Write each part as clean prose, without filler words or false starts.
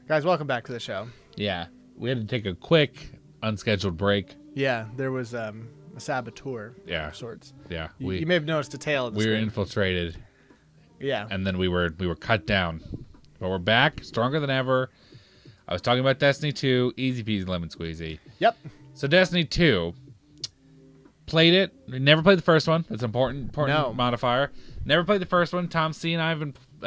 Guys, welcome back to the show. Yeah, we had to take a quick, unscheduled break. Yeah, there was a saboteur of sorts. Yeah, you may have noticed a tail of the we were screen. infiltrated. Yeah. And then we were cut down. But we're back, stronger than ever. I was talking about Destiny 2, easy peasy lemon squeezy. Yep. So Destiny 2, played it. Never played the first one. That's an important modifier. Never played the first one. Tom C and I have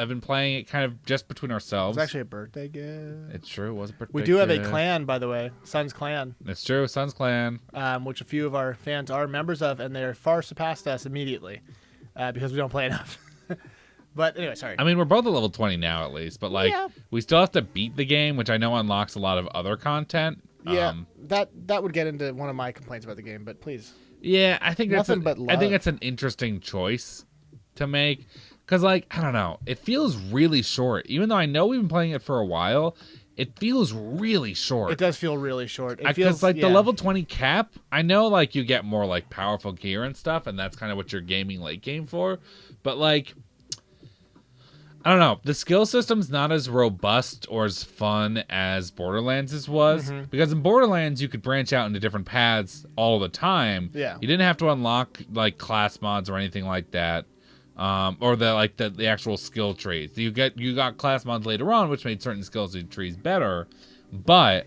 been playing it kind of just between ourselves. It's actually a birthday gift. It's true. It was a birthday We do have a gift. clan, by the way. Sons Clan. It's true. Sons Clan. Which a few of our fans are members of, and they're far surpassed us immediately because we don't play enough. But anyway, sorry. I mean, we're both at level 20 now, at least. But, we still have to beat the game, which I know unlocks a lot of other content. Yeah, that would get into one of my complaints about the game, but please. Yeah, I think Nothing but love. I think it's an interesting choice to make. Because, I don't know. It feels really short. Even though I know we've been playing it for a while, it feels really short. It does feel really short. It feels feels the level 20 cap, I know, you get more, powerful gear and stuff, and that's kind of what you're gaming late game for. But, I don't know. The skill system's not as robust or as fun as Borderlands' was. Mm-hmm. Because in Borderlands, you could branch out into different paths all the time. Yeah. You didn't have to unlock, class mods or anything like that. Or the actual skill trees. You got class mods later on, which made certain skills and trees better. But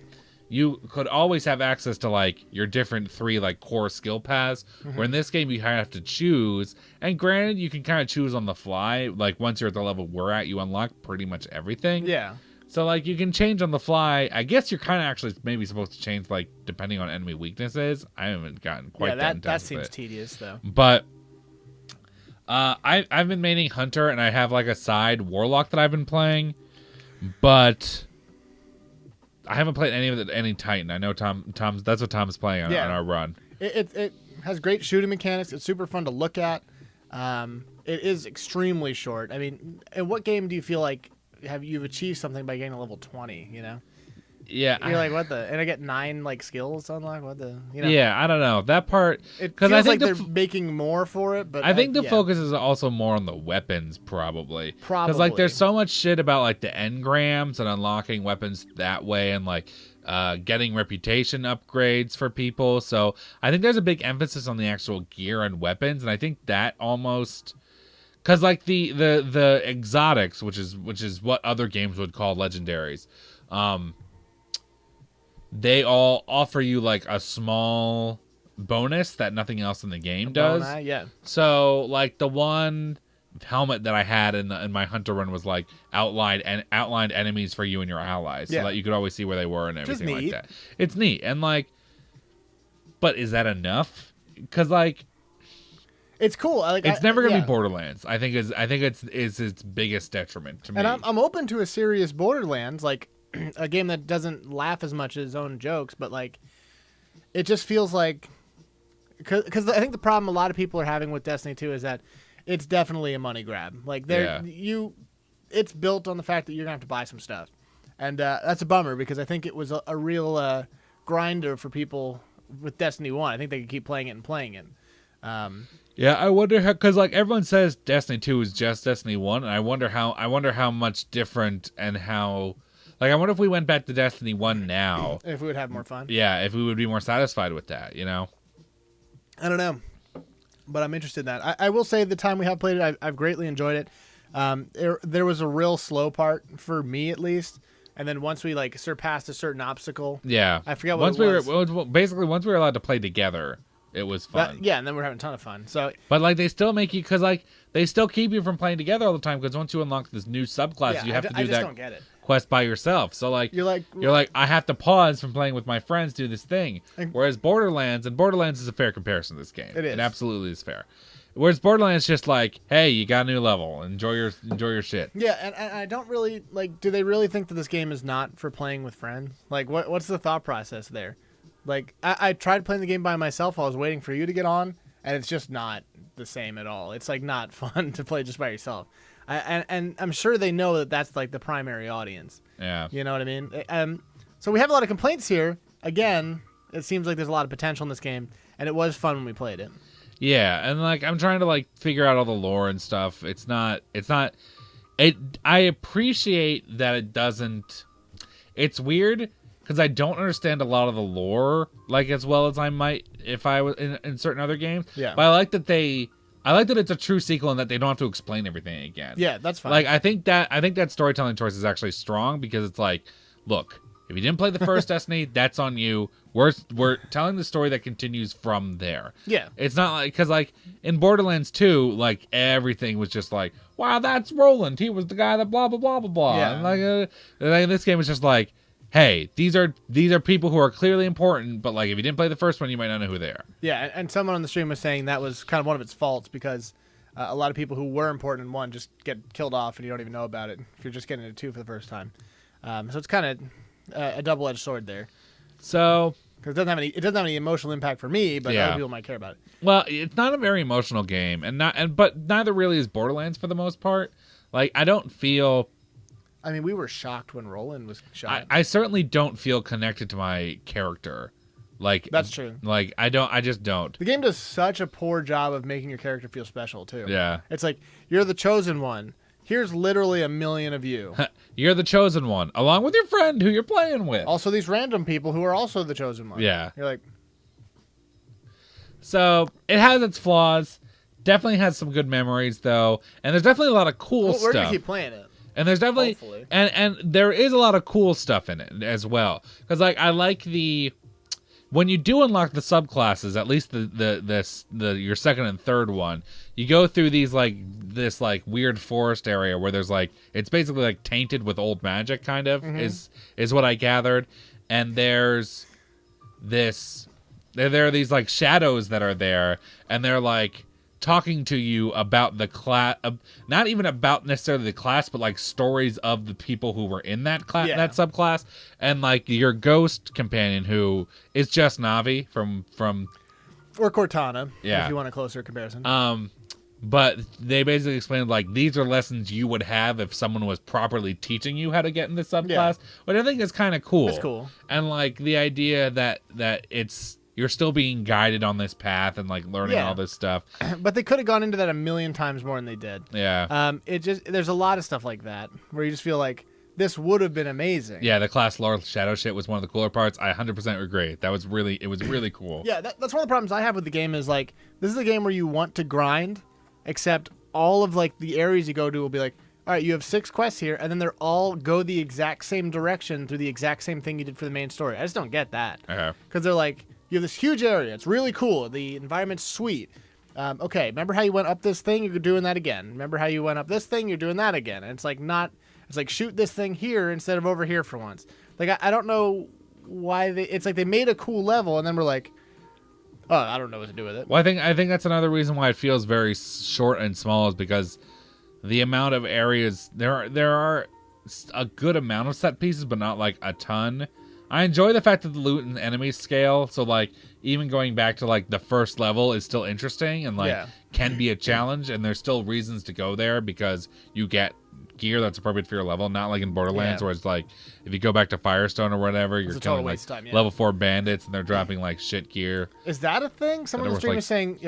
you could always have access to your different 3 core skill paths. Mm-hmm. Where in this game you have to choose. And granted, you can kind of choose on the fly. Once you're at the level we're at, you unlock pretty much everything. Yeah. So you can change on the fly. I guess you're kind of actually maybe supposed to change depending on enemy weaknesses. I haven't gotten quite that intense. That seems tedious though. But I've been maining Hunter, and I have a side Warlock that I've been playing, but I haven't played any Titan. I know Tom's that's what Tom's playing on our run. It has great shooting mechanics. It's super fun to look at. It is extremely short. I mean, in what game do you feel like you've achieved something by getting to level 20? You know. Yeah, you're what the, and I get 9 skills unlocked. What the, Yeah, I don't know that part because I think they're making more for it. But I think the focus is also more on the weapons, probably. Because there's so much shit about the engrams and unlocking weapons that way, and getting reputation upgrades for people. So I think there's a big emphasis on the actual gear and weapons, and I think that almost. Because the exotics, which is what other games would call legendaries, they all offer you a small bonus that nothing else in the game does. Yeah. So the one helmet that I had in my Hunter run was outlined enemies for you and your allies, so that you could always see where they were and everything like that. It's neat, and but is that enough? Because it's cool. It's never gonna be Borderlands. I think it's its biggest detriment to me. And I'm open to a serious Borderlands, a game that doesn't laugh as much at its own jokes, but it just feels because I think the problem a lot of people are having with Destiny 2 is that it's definitely a money grab. It's built on the fact that you're gonna have to buy some stuff, and that's a bummer because I think it was a real grinder for people with Destiny 1. I think they could keep playing it and playing it. Yeah, I wonder how, because everyone says Destiny 2 is just Destiny 1, and I wonder how much different and how. I wonder if we went back to Destiny 1 now. If we would have more fun. Yeah, if we would be more satisfied with that, I don't know. But I'm interested in that. I will say the time we have played it, I've greatly enjoyed it. There was a real slow part, for me at least. And then once we surpassed a certain obstacle. Yeah. I forgot what it was. Once we were allowed to play together, it was fun. And then we're having a ton of fun. So, but they still make you, because they still keep you from playing together all the time, because once you unlock this new subclass, you have to do that. I just don't get it. Quest by yourself, so you're I have to pause from playing with my friends to do this thing. Whereas Borderlands is a fair comparison to this game. It absolutely is fair. Whereas Borderlands just hey, you got a new level, enjoy your shit. Yeah, and I don't really do they really think that this game is not for playing with friends? What's the thought process there? I tried playing the game by myself while I was waiting for you to get on, and it's just not the same at all. It's not fun to play just by yourself. And I'm sure they know that that's the primary audience. Yeah. You know what I mean? So we have a lot of complaints here. Again, it seems like there's a lot of potential in this game, and it was fun when we played it. Yeah, and I'm trying to figure out all the lore and stuff. I appreciate that it doesn't. it's weird because I don't understand a lot of the lore like as well as I might if I was in certain other games. Yeah. But I like that it's a true sequel and that they don't have to explain everything again. Yeah, that's fine. Like I think that storytelling choice is actually strong because it's like, look, if you didn't play the first Destiny, that's on you. We're telling the story that continues from there. Yeah. It's not like because like in Borderlands 2, like everything was just like, wow, that's Roland. He was the guy that blah blah blah blah blah. Yeah. And like this game is just like, hey, these are people who are clearly important, but like if you didn't play the first one, you might not know who they are. Yeah, and someone on the stream was saying that was kind of one of its faults because a lot of people who were important in 1 just get killed off and you don't even know about it if you're just getting into 2 for the first time. So it's kind of a double-edged sword there. So because it doesn't have any emotional impact for me, but Yeah. other people might care about it. Well, it's not a very emotional game, but neither really is Borderlands for the most part. Like I don't feel. I mean, we were shocked when Roland was shot. I certainly don't feel connected to my character. Like That's true. Like I just don't. The game does such a poor job of making your character feel special too. Yeah. It's like you're the chosen one. Here's literally a million of you. You're the chosen one, along with your friend who you're playing with. Also, these random people who are also the chosen one. Yeah. You're like, so it has its flaws. Definitely has some good memories though, and there's definitely a lot of cool well, we're gonna stuff. keep playing it. And there's definitely Hopefully. and there is a lot of cool stuff in it as well. Because like I like when you do unlock the subclasses, at least the your second and third one, you go through this weird forest area where there's like it's basically like tainted with old magic kind of is what I gathered. And there's there are these like shadows that are there, and they're like talking to you about the class, not even about necessarily the class, but like stories of the people who were in that class, that subclass, and like your ghost companion who is just Navi from Or Cortana, Yeah. if you want a closer comparison. But they basically explained like these are lessons you would have if someone was properly teaching you how to get in this subclass, which I think is kind of cool. It's cool. And like the idea that you're still being guided on this path and like learning all this stuff. But they could have gone into that a million times more than they did. Yeah. There's a lot of stuff like that where you just feel like this would have been amazing. Yeah, the class lore shadow shit was one of the cooler parts. I 100% agree. It was really cool. Yeah, that's one of the problems I have with the game is like this is a game where you want to grind, except all of like the areas you go to will be like, all right, you have 6 quests here, and then they're all go the exact same direction through the exact same thing you did for the main story. I just don't get that. Because they're like, you have this huge area. It's really cool. The environment's sweet. Okay, remember how you went up this thing? You're doing that again. Remember how you went up this thing? You're doing that again. And it's like it's like shoot this thing here instead of over here for once. Like, I don't know why it's like they made a cool level and then we're like, oh, I don't know what to do with it. Well, I think that's another reason why it feels very short and small is because the amount of areas, there are a good amount of set pieces, but not like a ton. I enjoy the fact that the loot and enemies scale, so like even going back to like the first level is still interesting and like can be a challenge, and there's still reasons to go there because you get gear that's appropriate for your level, not like in Borderlands where it's like if you go back to Firestone or whatever, you're killing like level 4 bandits and they're dropping like shit gear. Is that a thing? Someone on the stream is saying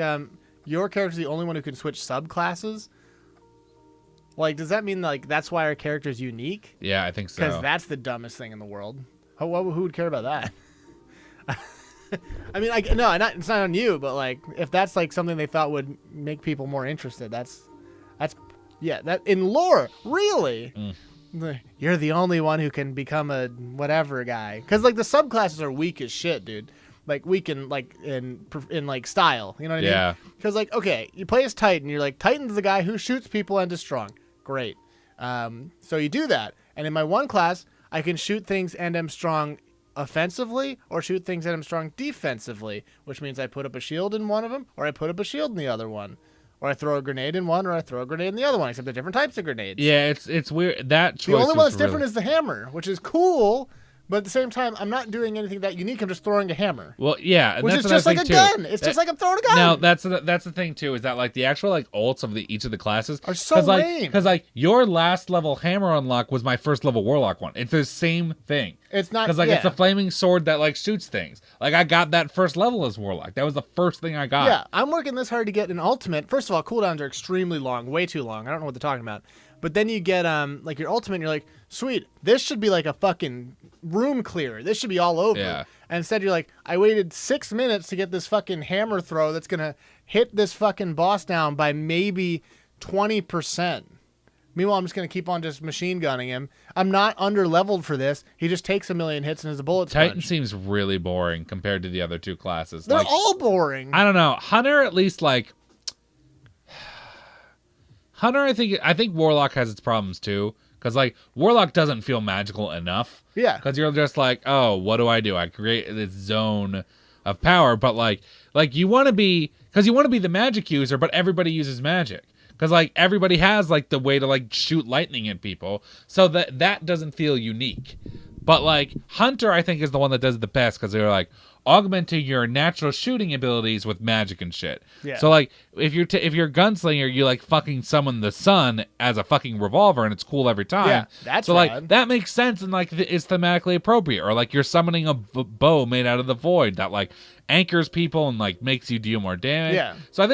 your character's the only one who can switch subclasses. Like, does that mean like that's why our character's unique? Yeah, I think so. Because that's the dumbest thing in the world. Who would care about that? I mean, like, no, it's not on you, but like, if that's like something they thought would make people more interested, that in lore, really, you're the only one who can become a whatever guy. Because like the subclasses are weak as shit, dude. Like weak in like in like style, you know what I mean? Yeah. Because like, okay, you play as Titan, you're like Titan's the guy who shoots people and is strong. Great. So you do that, and in my one class, I can shoot things and am strong offensively or shoot things and I'm strong defensively, which means I put up a shield in one of them or I put up a shield in the other one. Or I throw a grenade in one or I throw a grenade in the other one, except they're different types of grenades. Yeah, it's weird. That choice the only one that's really different is the hammer, which is cool, but at the same time, I'm not doing anything that unique. I'm just throwing a hammer. Well, yeah, and which that's is just like a too. gun. It's just like I'm throwing a gun. No, that's the thing too. Is that like the actual like ults of each of the classes are so lame? Because like your last level hammer unlock was my first level warlock one. It's the same thing. It's not because like it's the flaming sword that like shoots things. Like I got that first level as warlock. That was the first thing I got. Yeah, I'm working this hard to get an ultimate. First of all, cooldowns are extremely long, way too long. I don't know what they're talking about. But then you get like your ultimate, and you're like, sweet, this should be like a fucking room clear. This should be all over. Yeah. And instead you're like, I waited 6 minutes to get this fucking hammer throw that's gonna hit this fucking boss down by maybe 20%. Meanwhile, I'm just gonna keep on just machine gunning him. I'm not under leveled for this. He just takes a million hits and is a bullet sponge. Titan seems really boring compared to the other two classes. They're all boring. I don't know. Hunter, at least, like Hunter, I think Warlock has its problems too, because like Warlock doesn't feel magical enough. Yeah. Because you're just like, oh, what do? I create this zone of power, but like you want to be, because you want to be the magic user, but everybody uses magic. Because like everybody has like the way to like shoot lightning at people, so that doesn't feel unique. But like Hunter, I think is the one that does it the best, because they're like augmenting your natural shooting abilities with magic and shit. Yeah. So like if you're a gunslinger, you like fucking summon the sun as a fucking revolver, and it's cool every time. Yeah, that's so rad. Like that makes sense and like it's thematically appropriate. Or like you're summoning a bow made out of the void that like anchors people and like makes you deal more damage. Yeah. So I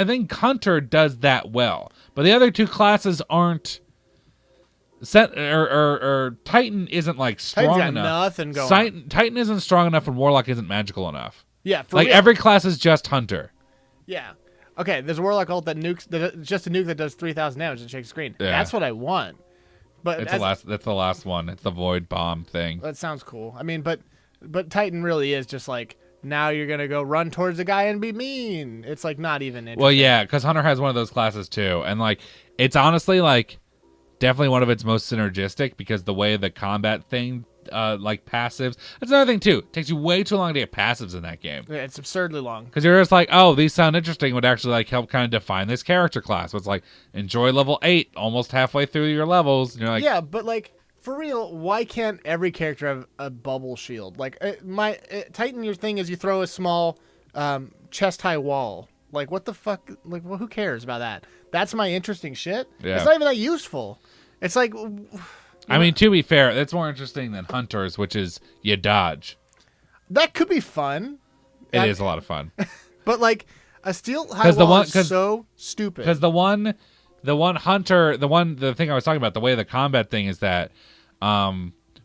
think Hunter does that well, but the other two classes aren't. Or Titan isn't like strong Titan's got enough. Nothing going on. Titan isn't strong enough, and Warlock isn't magical enough. Yeah, for like real. every class is just Hunter. Yeah. Okay, there's a Warlock ult that nukes, just a nuke that does 3,000 damage and shakes screen. Yeah. That's what I want. But That's the last one. It's the void bomb thing. That sounds cool. I mean, but Titan really is just like, now you're gonna go run towards the guy and be mean. It's like not even interesting. Well, yeah, because Hunter has one of those classes too, and like it's honestly like definitely one of its most synergistic, because the way the combat thing like passives. That's another thing too. It takes you way too long to get passives in that game. Yeah, it's absurdly long. Because you're just like, oh, these sound interesting, would actually like help kind of define this character class. So it's like, enjoy level 8, almost halfway through your levels. And you're like, yeah, but like for real, why can't every character have a bubble shield? Like Titan, your thing is you throw a small chest high wall. Like what the fuck? Like well, who cares about that? That's my interesting shit. Yeah. It's not even that useful. It's like. I mean, to be fair, that's more interesting than Hunters, which is you dodge. That could be fun. It is a lot of fun. But like a steel high wall is so stupid. Because the Hunter, the thing I was talking about, the way the combat thing is that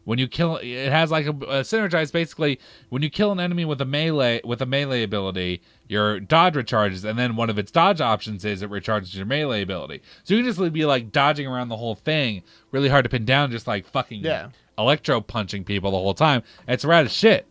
when you kill, it has like a synergized. Basically, when you kill an enemy with a melee ability, your dodge recharges, and then one of its dodge options is it recharges your melee ability. So you can just be like dodging around the whole thing, really hard to pin down, just like fucking electro punching people the whole time. It's rad as shit.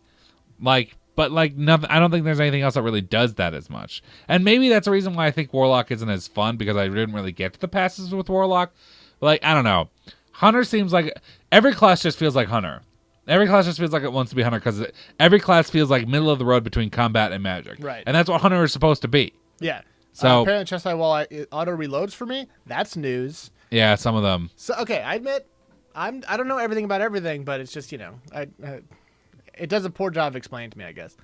Like, but like nothing. I don't think there's anything else that really does that as much. And maybe that's the reason why I think Warlock isn't as fun, because I didn't really get to the passes with Warlock. But like, I don't know. Hunter seems like every class just feels like Hunter. Every class just feels like it wants to be Hunter, because every class feels like middle of the road between combat and magic. Right. And that's what Hunter is supposed to be. Yeah. So apparently chest high wall it auto reloads for me. That's news. Yeah, some of them. So okay, I admit I don't know everything about everything, but it's just it does a poor job of explaining to me, I guess.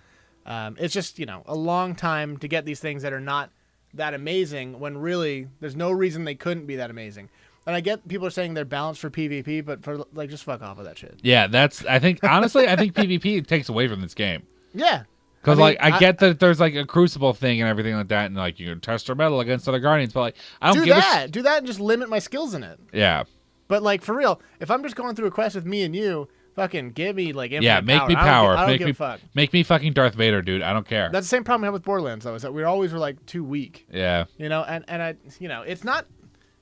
It's just a long time to get these things that are not that amazing, when really there's no reason they couldn't be that amazing. And I get people are saying they're balanced for PvP, but for like just fuck off with that shit. Yeah, I think PvP takes away from this game. Yeah. Because I get that there's like a crucible thing and everything like that, and like you can test your metal against other guardians, but like I don't do that and just limit my skills in it. Yeah. But like for real, if I'm just going through a quest with me and you, fucking give me like infinite make me power. I don't give a fuck. Make me fucking Darth Vader, dude. I don't care. That's the same problem we have with Borderlands though, is that we always were like too weak. Yeah. And I it's not.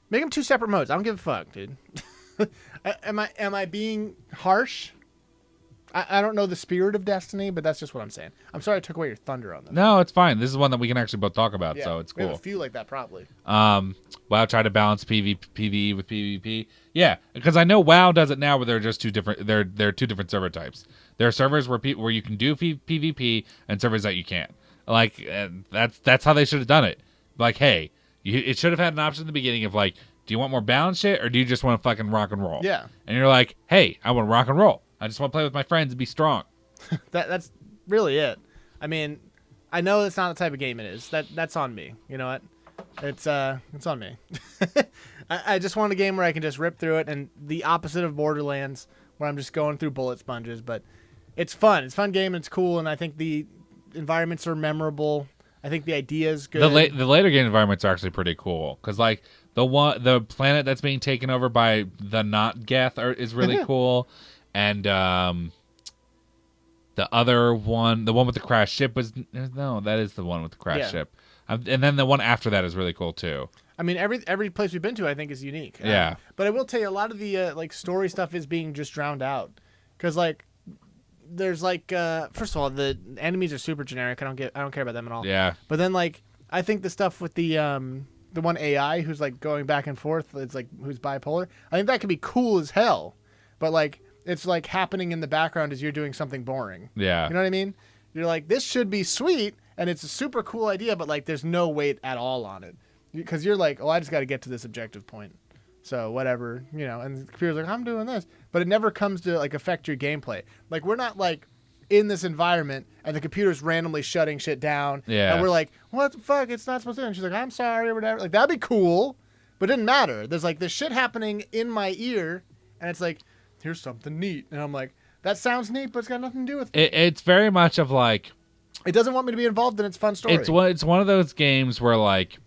Make them 2 separate modes. I don't give a fuck, dude. Am I being harsh? I don't know the spirit of Destiny, but that's just what I'm saying. I'm sorry I took away your thunder on this. No, it's fine. This is one that we can actually both talk about, so it's cool. We have a few like that probably. WoW tried to balance PvE with PvP. Yeah, because I know WoW does it now, where they're just two different. They're 2 different server types. There are servers where you can do PvP, and servers that you can't. Like that's how they should have done it. Like, hey. It should have had an option at the beginning of like, do you want more balanced shit, or do you just want to fucking rock and roll? Yeah. And you're like, hey, I want to rock and roll. I just want to play with my friends and be strong. That's really it. I mean, I know that's not the type of game it is. That's on me. You know what? It's on me. I just want a game where I can just rip through it, and the opposite of Borderlands, where I'm just going through bullet sponges. But it's fun. It's a fun game, and it's cool, and I think the environments are memorable. I think the idea is good. The later game environments are actually pretty cool because like the planet that's being taken over by the not Geth is really cool, and the other one, the one with the crashed ship that is the one with the crashed ship, and then the one after that is really cool too. I mean, every place we've been to, I think, is unique. Yeah. But I will tell you, a lot of the like story stuff is being just drowned out, because like there's like first of all, the enemies are super generic. I don't care about them at all. Yeah. But then like I think the stuff with the one AI who's like going back and forth, it's like who's bipolar. I think that could be cool as hell. But like it's like happening in the background as you're doing something boring. Yeah. You know what I mean? You're like, this should be sweet, and it's a super cool idea, but like there's no weight at all on it. Because you're like, oh, I just got to get to this objective point. So whatever, and the computer's like, I'm doing this. But it never comes to like affect your gameplay. Like we're not like in this environment and the computer's randomly shutting shit down. Yeah. And we're like, what the fuck? It's not supposed to. And she's like, I'm sorry or whatever. Like that'd be cool. But it didn't matter. There's like this shit happening in my ear. And it's like, here's something neat. And I'm like, that sounds neat, but it's got nothing to do with it. It's very much of like. It doesn't want me to be involved in its fun story. It's one of those games where like.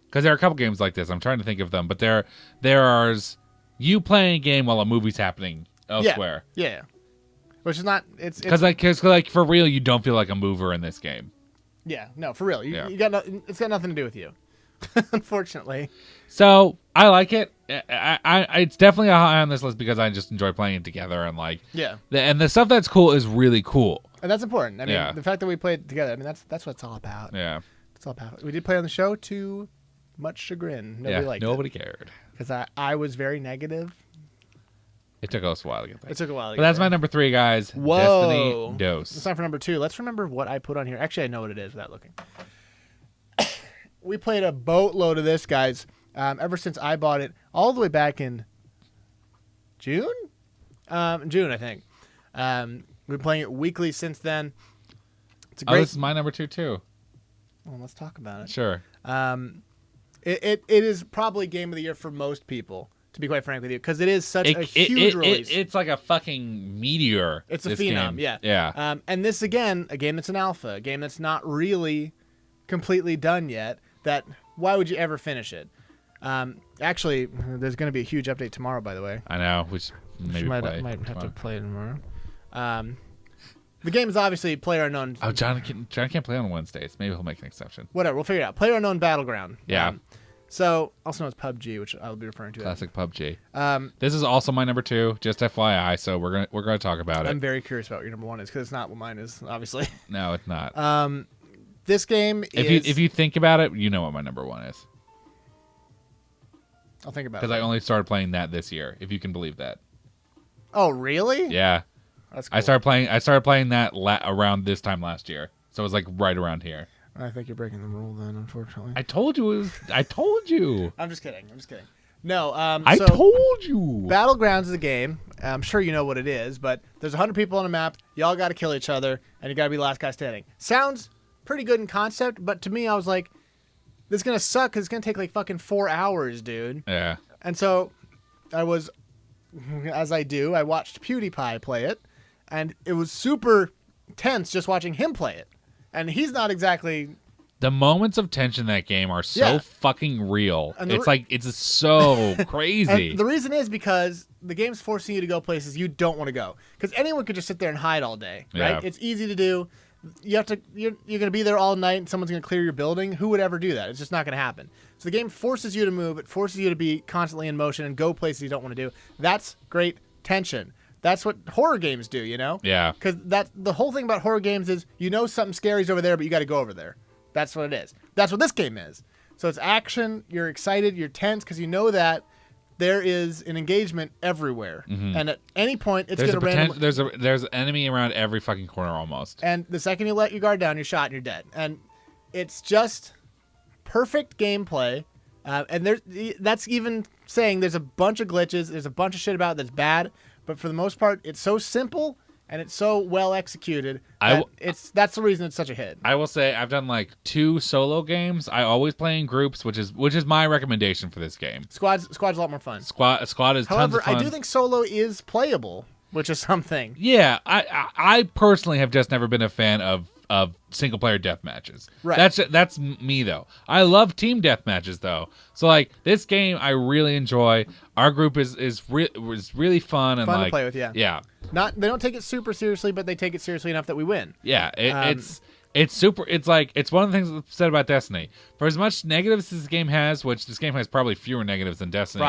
Because there are a couple games like this. I'm trying to think of them. But there's you playing a game while a movie's happening elsewhere. Yeah. Which is not... It's Because like for real, you don't feel like a mover in this game. Yeah. No, for real. You got it's got nothing to do with you. Unfortunately. So, I like it. It's definitely high on this list because I just enjoy playing it together. And like... Yeah. And the stuff that's cool is really cool. And that's important. I mean, the fact that we played together, I mean, that's what it's all about. Yeah. It's all about. We did play on the show to... much chagrin. Nobody liked it. Nobody cared. Because I was very negative. It took us a while to get there. It took a while to But get that's there. my number 3, guys. Whoa. Destiny Dose. It's time for number 2. Let's remember what I put on here. Actually, I know what it is without looking. We played a boatload of this, guys, ever since I bought it, all the way back in June? June, I think. We've been playing it weekly since then. It's a great... this is my number 2, too. Well, let's talk about it. Sure. It is probably game of the year for most people, to be quite frank with you, because it is such a huge release. It's like a fucking meteor. It's a phenom, game. yeah. And this, again, a game that's an alpha, a game that's not really completely done yet, that why would you ever finish it? Actually, there's going to be a huge update tomorrow, by the way. I know. We should maybe might have to play it tomorrow. The game is obviously PlayerUnknown. Oh, John can't play on Wednesdays. Maybe he'll make an exception. Whatever, we'll figure it out. PlayerUnknown Battleground. Yeah. So, also known as PUBG, which I'll be referring to. Classic PUBG. This is also my number 2, just FYI. So we're gonna talk about it. I'm very curious about what your number 1 is because it's not what mine is, obviously. No, it's not. This game is... If you think about it, you know what my number 1 is. I'll think about it. Because I only started playing that this year, if you can believe that. Oh, really? Yeah. That's cool. I started playing that around this time last year. So it was like right around here. I think you're breaking the rule then, unfortunately. I told you. I told you. I'm just kidding. No, I told you. Battlegrounds is a game. I'm sure you know what it is, but there's 100 people on a map. Y'all got to kill each other, and you got to be the last guy standing. Sounds pretty good in concept, but to me, I was like, this is going to suck because it's going to take like fucking 4 hours, dude. Yeah. And so I was, as I do, I watched PewDiePie play it, and it was super tense just watching him play it. And he's not exactly... The moments of tension in that game are so fucking real. And it's so crazy. And the reason is because the game's forcing you to go places you don't want to go. Because anyone could just sit there and hide all day, right? Yeah. It's easy to do. You're going to be there all night and someone's going to clear your building. Who would ever do that? It's just not going to happen. So the game forces you to move. It forces you to be constantly in motion and go places you don't want to do. That's great tension. That's what horror games do, you know? Yeah. Because the whole thing about horror games is you know something scary's over there, but you got to go over there. That's what it is. That's what this game is. So it's action. You're excited. You're tense because you know that there is an engagement everywhere, and at any point it's going to randomly. There's an enemy around every fucking corner almost. And the second you let your guard down, you're shot and you're dead. And it's just perfect gameplay. And that's even saying there's a bunch of glitches. There's a bunch of shit about it that's bad. But for the most part, it's so simple and it's so well executed. That's the reason it's such a hit. I will say I've done like 2 solo games. I always play in groups, which is my recommendation for this game. Squad's a lot more fun. Squad is However, tons of fun. I do think solo is playable, which is something. Yeah, I personally have just never been a fan of single player death matches. Right. That's me though. I love team death matches though. So like this game, I really enjoy. Our group was really fun and Fun like to play with. Yeah. yeah. They don't take it super seriously, but they take it seriously enough that we win. Yeah, it's super. It's like it's one of the things that's said about Destiny. For as much negatives as this game has, which this game has probably fewer negatives than Destiny,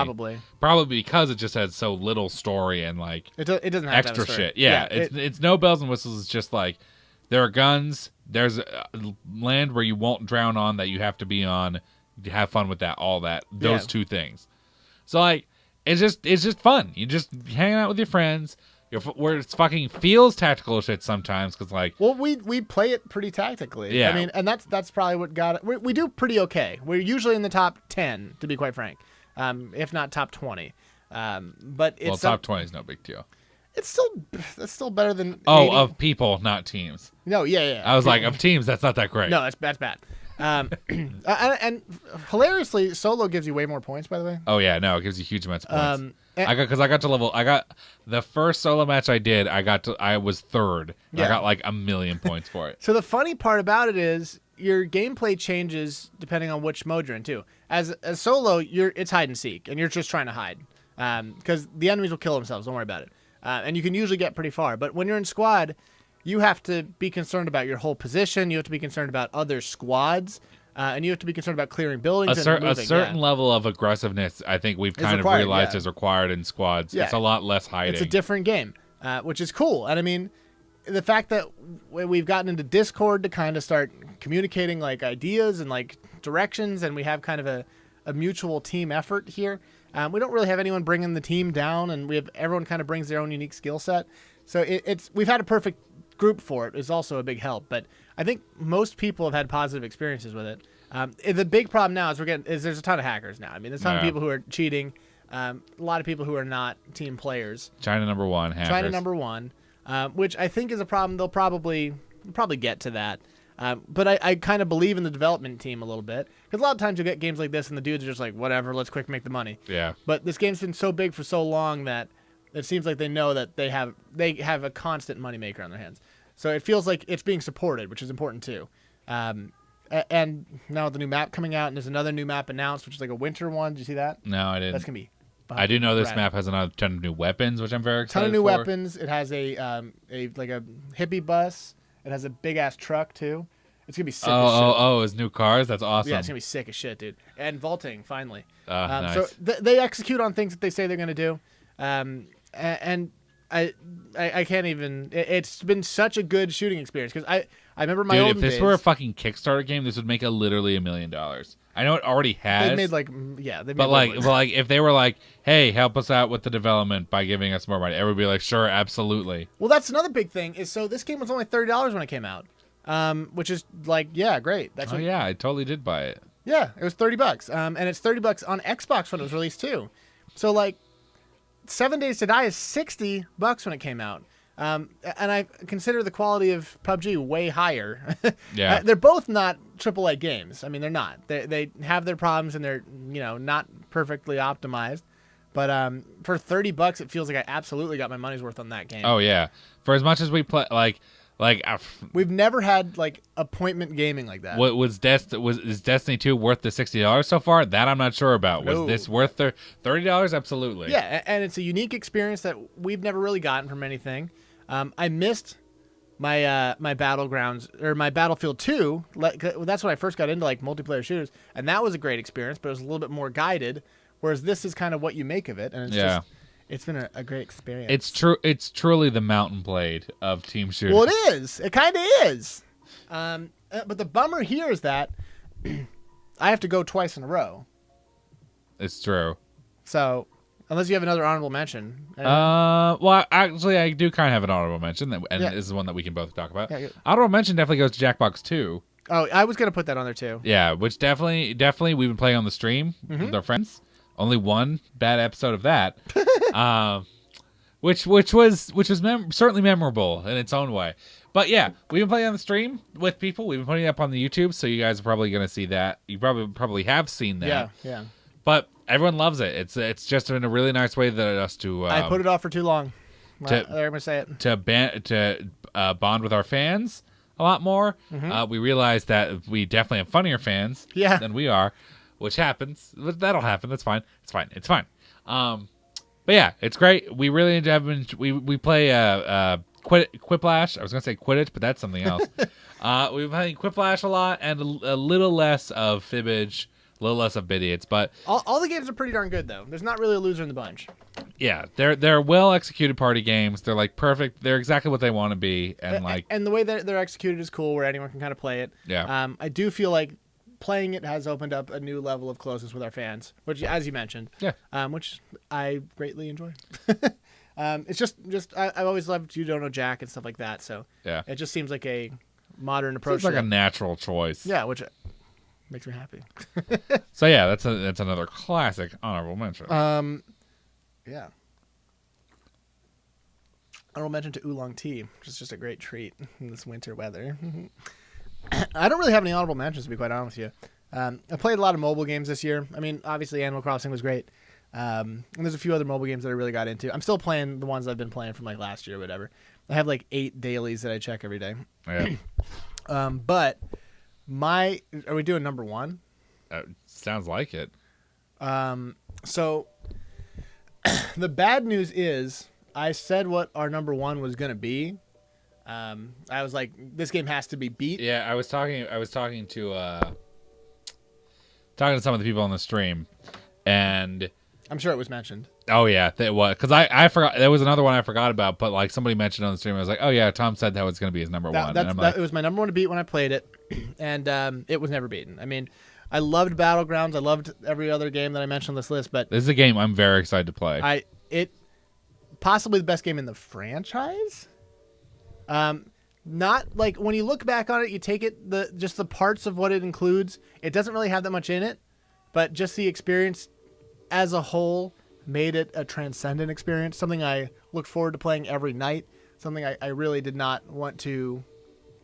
probably because it just has so little story and like it doesn't have extra shit. Yeah, it's no bells and whistles. It's just like there are guns. There's land where you won't drown on that you have to be on. You have fun with that. All that those two things. So like it's just fun. You just hang out with your friends. Where it fucking feels tactical shit sometimes because like we play it pretty tactically. Yeah, I mean, and that's probably what got it. We do pretty okay. We're usually in the top 10 to be quite frank, if not top 20. But it's top 20 is no big deal. It's still better than 80. Of people, not teams. No, yeah. I was like of teams. That's not that great. No, that's bad. And hilariously, solo gives you way more points. By the way. Oh yeah, no, it gives you huge amounts of points. I got the first solo match I was third. Yeah. I got like 1,000,000 points for it. So the funny part about it is your gameplay changes depending on which mode you're in too. As solo, it's hide and seek, and you're just trying to hide because the enemies will kill themselves. Don't worry about it, and you can usually get pretty far. But when you're in squad, you have to be concerned about your whole position. You have to be concerned about other squads. And you have to be concerned about clearing buildings. A certain level of aggressiveness, I think we've kind of realized is required in squads. Yeah. It's a lot less hiding. It's a different game, which is cool. And I mean, the fact that we've gotten into Discord to kind of start communicating like ideas and like directions, and we have kind of a mutual team effort here. We don't really have anyone bringing the team down, and everyone kind of brings their own unique skill set. So we've had a perfect group for it. Is also a big help, but I think most people have had positive experiences with it. The big problem now is there's a ton of hackers now. I mean, there's a ton of people who are cheating. A lot of people who are not team players. China #1 hackers. China #1, which I think is a problem. They'll probably get to that. But I kind of believe in the development team a little bit, because a lot of times you get games like this and the dudes are just like, whatever, let's quick make the money. Yeah. But this game's been so big for so long that it seems like they know that they have a constant moneymaker on their hands. So it feels like it's being supported, which is important too. And now with the new map coming out, and there's another new map announced, which is like a winter one. Did you see that? No, I didn't. That's gonna be. I do know this map has another ton of new weapons, which I'm very excited for. Ton of new weapons. It has a hippie bus. It has a big ass truck too. It's gonna be sick as shit. It's new cars. That's awesome. Yeah, it's gonna be sick as shit, dude. And vaulting finally. Nice. So they execute on things that they say they're gonna do, and I can't even. It's been such a good shooting experience because I remember my old days. If this were a fucking Kickstarter game, this would make literally $1 million. I know it already has. They made like if they were like, hey, help us out with the development by giving us more money, everyone would be like, sure, absolutely. Well, that's another big thing. Is so this game was only $30 when it came out, which is like, yeah, great. I totally did buy it. Yeah, it was $30, and it's $30 on Xbox when it was released too. So like, 7 Days to Die is $60 when it came out. And I consider the quality of PUBG way higher. Yeah, they're both not AAA games. I mean, they're not. They have their problems and they're not perfectly optimized. But for $30, it feels like I absolutely got my money's worth on that game. Oh yeah, for as much as we play, we've never had like appointment gaming like that. Is Destiny 2 worth the $60 so far? That I'm not sure about. Was this worth $30? Absolutely. Yeah, and it's a unique experience that we've never really gotten from anything. I missed my my Battlegrounds or my Battlefield 2. That's when I first got into like multiplayer shooters, and that was a great experience, but it was a little bit more guided. Whereas this is kind of what you make of it, and it's been a great experience. It's true. It's truly the Mountain Blade of team shooters. Well, it is. It kind of is. But the bummer here is that I have to go twice in a row. It's true. So, unless you have another honorable mention. Well, actually, I do kind of have an honorable mention, and this is one that we can both talk about. Yeah, honorable mention definitely goes to Jackbox 2. Oh, I was going to put that on there too. Yeah, which definitely we've been playing on the stream with our friends. Only one bad episode of that, which was certainly memorable in its own way. But yeah, we've been playing on the stream with people. We've been putting it up on the YouTube, so you guys are probably going to see that. You probably have seen that. Yeah. But everyone loves it. It's just been a really nice way that us to. I put it off for too long. I'm gonna say it to bond with our fans. a lot more. We realized that we definitely have funnier fans than we are, which happens. That'll happen. That's fine. It's fine. But yeah, it's great. We really enjoy. We play Quiplash. I was gonna say Quidditch, but that's something else. We've been playing Quiplash a lot and a little less of Fibbage, a little less of Bidiots, but all the games are pretty darn good though. There's not really a loser in the bunch. Yeah, they're well executed party games. They're like perfect. They're exactly what they want to be, and the way that they're executed is cool, where anyone can kind of play it. Yeah. I do feel like playing it has opened up a new level of closeness with our fans, which, as you mentioned, which I greatly enjoy. It's just I've always loved You Don't Know Jack and stuff like that. So it just seems like a modern approach. It's like a natural choice. Yeah, which makes me happy. So yeah, that's another classic honorable mention. Yeah. Honorable mention to oolong tea, which is just a great treat in this winter weather. I don't really have any honorable mentions, to be quite honest with you. I played a lot of mobile games this year. I mean, obviously Animal Crossing was great. And there's a few other mobile games that I really got into. I'm still playing the ones I've been playing from like last year or whatever. I have like 8 dailies that I check every day. Yeah. But are we doing number one? Sounds like it. So the bad news is I said what our number one was going to be. I was like, this game has to be beat. Yeah, I was talking to some of the people on the stream, and I'm sure it was mentioned. Oh yeah, it was, because I forgot. There was another one I forgot about, but like somebody mentioned on the stream. I was like, oh yeah, Tom said that was going to be his number one. It was my number one to beat when I played it, and it was never beaten. I mean, I loved Battlegrounds. I loved every other game that I mentioned on this list, but this is a game I'm very excited to play. Possibly the best game in the franchise. Not like when you look back on it, you take it just the parts of what it includes. It doesn't really have that much in it, but just the experience as a whole made it a transcendent experience. Something I look forward to playing every night. Something I really did not want to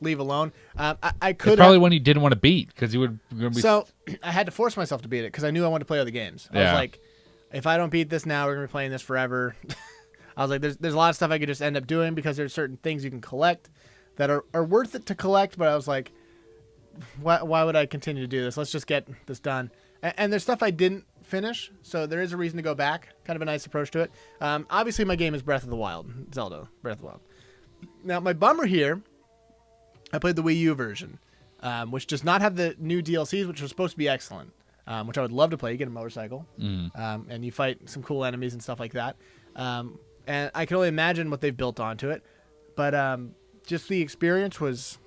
leave alone. I could it's probably one you didn't want to beat because you would be. So I had to force myself to beat it because I knew I wanted to play other games. I was like, if I don't beat this now, we're gonna be playing this forever. I was like, there's a lot of stuff I could just end up doing because there's certain things you can collect that are worth it to collect. But I was like, why would I continue to do this? Let's just get this done. And there's stuff I didn't finish, so there is a reason to go back. Kind of a nice approach to it. Obviously, my game is Breath of the Wild, Zelda Breath of the Wild. Now, my bummer here, I played the Wii U version, which does not have the new DLCs, which are supposed to be excellent, which I would love to play. You get a motorcycle, and you fight some cool enemies and stuff like that. And I can only imagine what they've built onto it. But just the experience was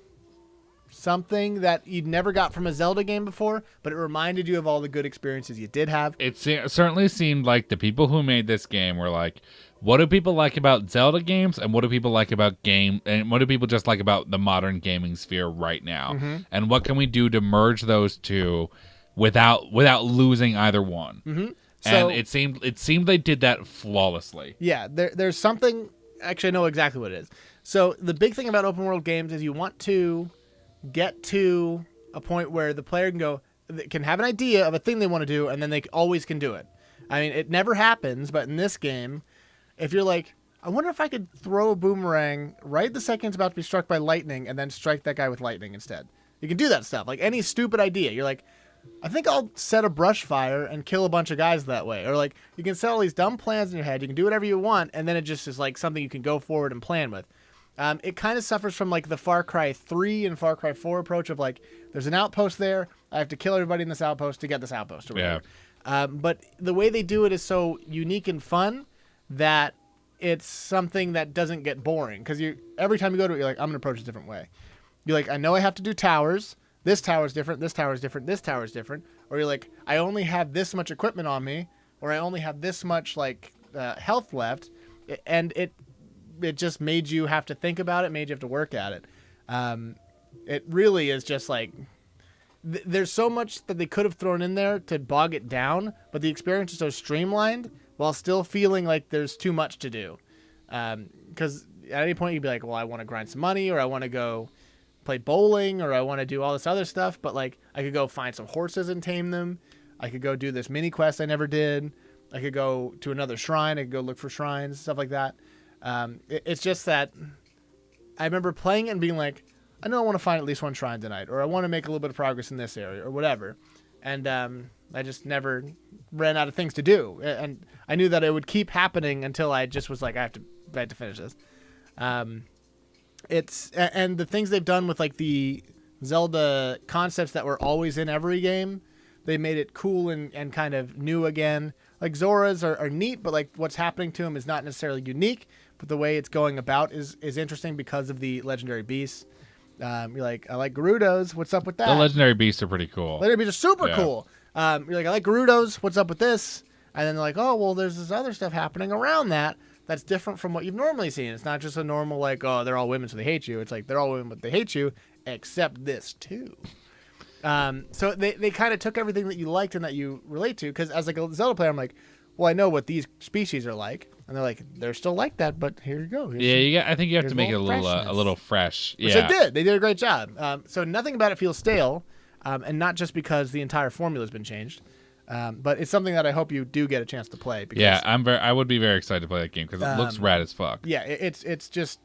something that you'd never got from a Zelda game before, but it reminded you of all the good experiences you did have. It certainly seemed like the people who made this game were like, what do people like about Zelda games, and what do people like about and what do people just like about the modern gaming sphere right now? And what can we do to merge those two without losing either one? So, and it seemed they did that flawlessly. Yeah, there's something. Actually, I know exactly what it is. So the big thing about open world games is you want to get to a point where the player can have an idea of a thing they want to do, and then they always can do it. I mean, it never happens, but in this game, if you're like, I wonder if I could throw a boomerang right the second it's about to be struck by lightning, and then strike that guy with lightning instead. You can do that stuff. Like any stupid idea, you're like, I think I'll set a brush fire and kill a bunch of guys that way. Or like, you can set all these dumb plans in your head. You can do whatever you want, and then it just is like something you can go forward and plan with. It kind of suffers from like the Far Cry 3 and Far Cry 4 approach of like, there's an outpost there. I have to kill everybody in this outpost to get this outpost. Or whatever. But the way they do it is so unique and fun that it's something that doesn't get boring. Because every time you go to it, you're like, I'm going to approach it a different way. You're like, I know I have to do towers. This tower is different. This tower is different. This tower is different. Or you're like, I only have this much equipment on me, or I only have this much like health left, and it just made you have to think about it, made you have to work at it. It really is just like there's so much that they could have thrown in there to bog it down, but the experience is so streamlined while still feeling like there's too much to do. Because at any point you'd be like, well, I want to grind some money, or I want to go play bowling, or I want to do all this other stuff, but like I could go find some horses and tame them. I could go do this mini quest I never did. I could go to another shrine. I could go look for shrines, stuff like that. It's just that I remember playing it and being like, I know I want to find at least one shrine tonight, or I want to make a little bit of progress in this area, or whatever. And I just never ran out of things to do. And I knew that it would keep happening until I just was like, I have to finish this. And the things they've done with like the Zelda concepts that were always in every game, they made it cool and kind of new again. Like Zora's are neat, but like what's happening to them is not necessarily unique. But the way it's going about is interesting because of the legendary beasts. You're like, I like Gerudos. What's up with that? The legendary beasts are pretty cool. Legendary beasts are super cool. You're like, I like Gerudos. What's up with this? And then they're like, oh, well, there's this other stuff happening around that's different from what you've normally seen. It's not just a normal, like, oh, they're all women, so they hate you. It's like, they're all women, but they hate you, except this, too. So they kind of took everything that you liked and that you relate to, because as like a Zelda player, I'm like, well, I know what these species are like. And they're like, they're still like that, but here you go. I think you have to make it a little fresh. Which they did. They did a great job. So nothing about it feels stale, and not just because the entire formula has been changed, but it's something that I hope you do get a chance to play. Because, I would be very excited to play that game because it looks rad as fuck. Yeah, it's just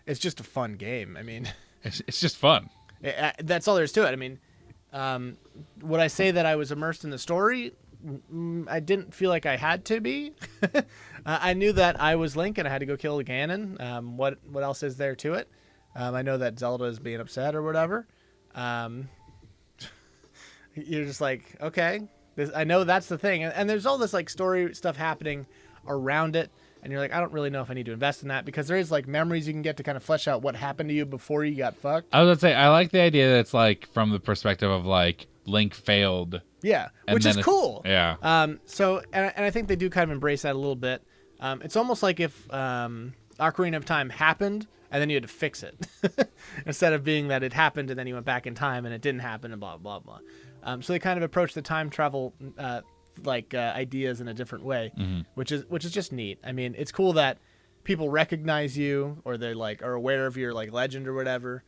a fun game. I mean, it's just fun. That's all there is to it. I mean, would I say that I was immersed in the story? I didn't feel like I had to be. I knew that I was Link and I had to go kill the Ganon. What else is there to it? I know that Zelda is being upset or whatever. You're just like, okay, I know that's the thing. And there's all this like story stuff happening around it. And you're like, I don't really know if I need to invest in that, because there is like memories you can get to kind of flesh out what happened to you before you got fucked. I was going to say, I like the idea that it's like from the perspective of like Link failed. Yeah, which is cool. Yeah. So, and I think they do kind of embrace that a little bit. It's almost like if Ocarina of Time happened and then you had to fix it. Instead of being that it happened and then you went back in time and it didn't happen and blah, blah, blah. So they kind of approach the time travel ideas in a different way, which is just neat. I mean, it's cool that people recognize you, or they like are aware of your like legend or whatever.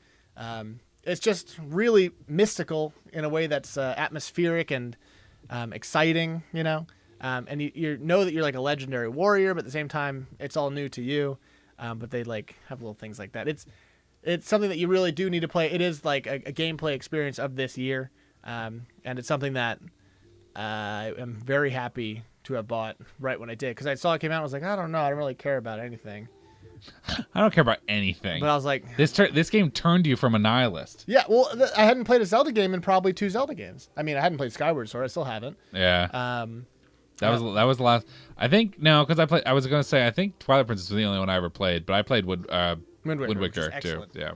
It's just really mystical in a way that's atmospheric and exciting, you know. And you know that you're like a legendary warrior, but at the same time, it's all new to you. But they like have little things like that. It's something that you really do need to play. It is like a gameplay experience of this year, and it's something that I am very happy to have bought right when I did, because I saw it came out. I was like, I don't know, I don't really care about anything. I don't care about anything. But I was like, this game turned you from a nihilist. Yeah, well, I hadn't played a Zelda game in probably 2 Zelda games. I mean, I hadn't played Skyward Sword. I still haven't. Yeah. That was the last. I think no, because I was going to say I think Twilight Princess was the only one I ever played, but I played Wind Waker too. Yeah.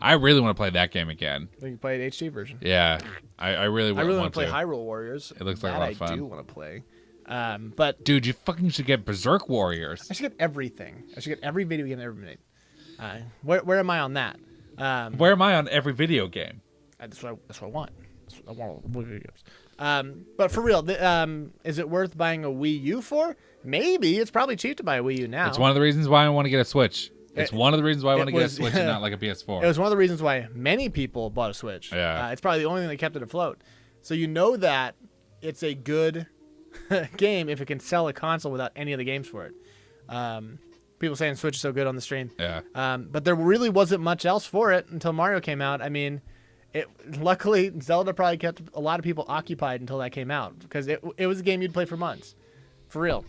I really want to play that game again. You can play an HD version. Yeah. I really want to play Hyrule Warriors. It looks like a lot of fun. I do want to play. But dude, you fucking should get Berserk Warriors. I should get everything. I should get every video game ever made. Where am I on that? Where am I on every video game? That's what I want. I want video games. But for real, is it worth buying a Wii U for? Maybe. It's probably cheap to buy a Wii U now. It's one of the reasons why I want to get a Switch. It's one of the reasons why I want to get a Switch and not like a PS4. It was one of the reasons why many people bought a Switch. Yeah. It's probably the only thing that kept it afloat. So you know that it's a good game if it can sell a console without any of the games for it. People saying Switch is so good on the stream. Yeah. But there really wasn't much else for it until Mario came out. I mean, luckily Zelda probably kept a lot of people occupied until that came out, because it was a game you'd play for months, for real.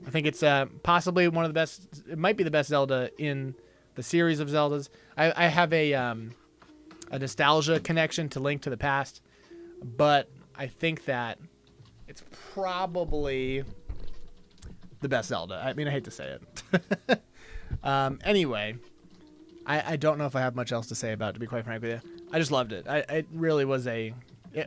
I think it's possibly one of the best. It might be the best Zelda in the series of Zeldas. I have a nostalgia connection to Link to the Past, but I think that it's probably the best Zelda. I mean, I hate to say it. Anyway, I don't know if I have much else to say about it, to be quite frank with you. I just loved it. It really was it